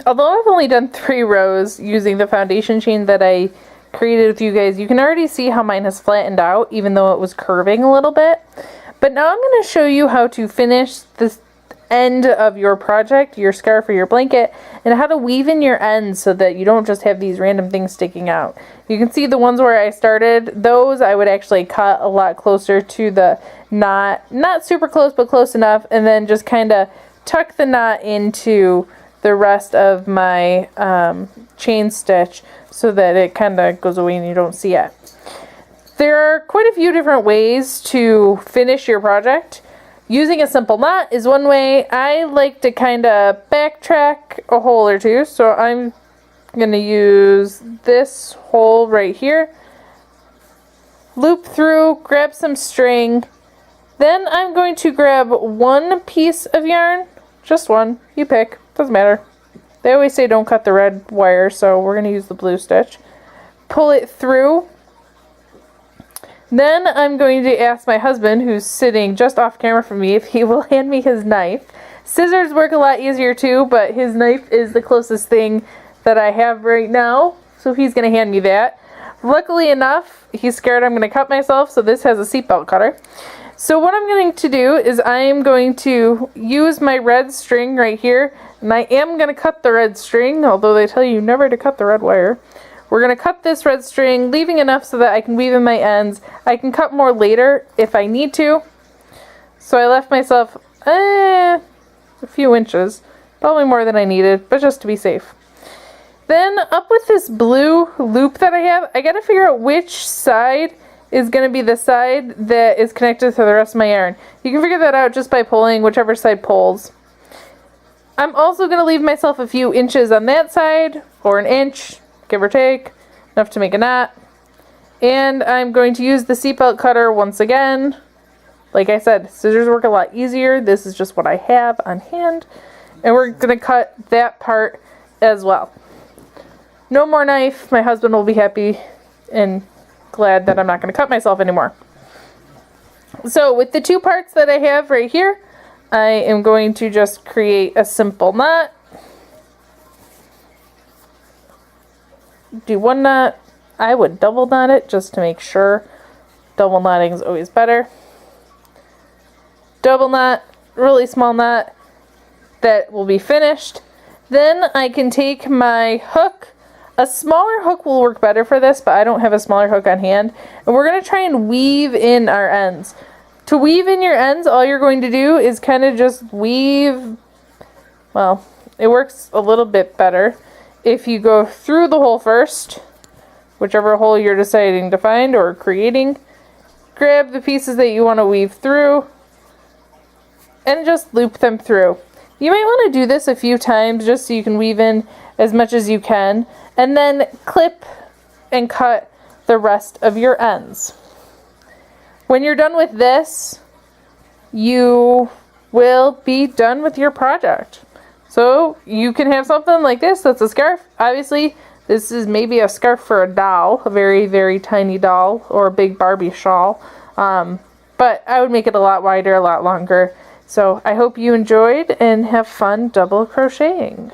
Although I've only done 3 rows using the foundation chain that I created with you guys, you can already see how mine has flattened out, even though it was curving a little bit. But now I'm going to show you how to finish this end of your project, your scarf or your blanket, and how to weave in your ends so that you don't just have these random things sticking out. You can see the ones where I started, those I would actually cut a lot closer to the knot, not super close but close enough, and then just kind of tuck the knot into the rest of my chain stitch so that it kind of goes away and you don't see it. There are quite a few different ways to finish your project. Using a simple knot is one way. I like to kind of backtrack a hole or two, so I'm going to use this hole right here, loop through, grab some string, then I'm going to grab one piece of yarn, just one, you pick, doesn't matter. They always say don't cut the red wire, so we're going to use the blue stitch. Pull it through. Then I'm going to ask my husband, who's sitting just off camera from me, if he will hand me his knife. Scissors work a lot easier too, but his knife is the closest thing that I have right now, so he's going to hand me that. Luckily enough, he's scared I'm going to cut myself, so this has a seatbelt cutter. So what I'm going to do is I'm going to use my red string right here, and I am going to cut the red string, although they tell you never to cut the red wire. We're going to cut this red string, leaving enough so that I can weave in my ends. I can cut more later if I need to. So I left myself a few inches, probably more than I needed, but just to be safe. Then up with this blue loop that I have, I got to figure out which side is going to be the side that is connected to the rest of my yarn. You can figure that out just by pulling whichever side pulls. I'm also going to leave myself a few inches on that side, or an inch, give or take, enough to make a knot. And I'm going to use the seatbelt cutter once again. Like I said, scissors work a lot easier. This is just what I have on hand. And we're going to cut that part as well. No more knife. My husband will be happy and glad that I'm not going to cut myself anymore. So with the 2 parts that I have right here, I am going to just create a simple knot. Do 1 knot. I would double knot it just to make sure. Double knotting is always better. Double knot, really small knot, that will be finished. Then I can take my hook. A smaller hook will work better for this, but I don't have a smaller hook on hand. And we're going to try and weave in our ends. To weave in your ends, all you're going to do is kind of just weave. Well, it works a little bit better if you go through the hole first, whichever hole you're deciding to find or creating. Grab the pieces that you want to weave through and just loop them through. You might want to do this a few times just so you can weave in as much as you can, and then clip and cut the rest of your ends. When you're done with this, you will be done with your project. So you can have something like this that's a scarf. Obviously, this is maybe a scarf for a doll, a very, very tiny doll, or a big Barbie shawl. But I would make it a lot wider, a lot longer. So I hope you enjoyed and have fun double crocheting.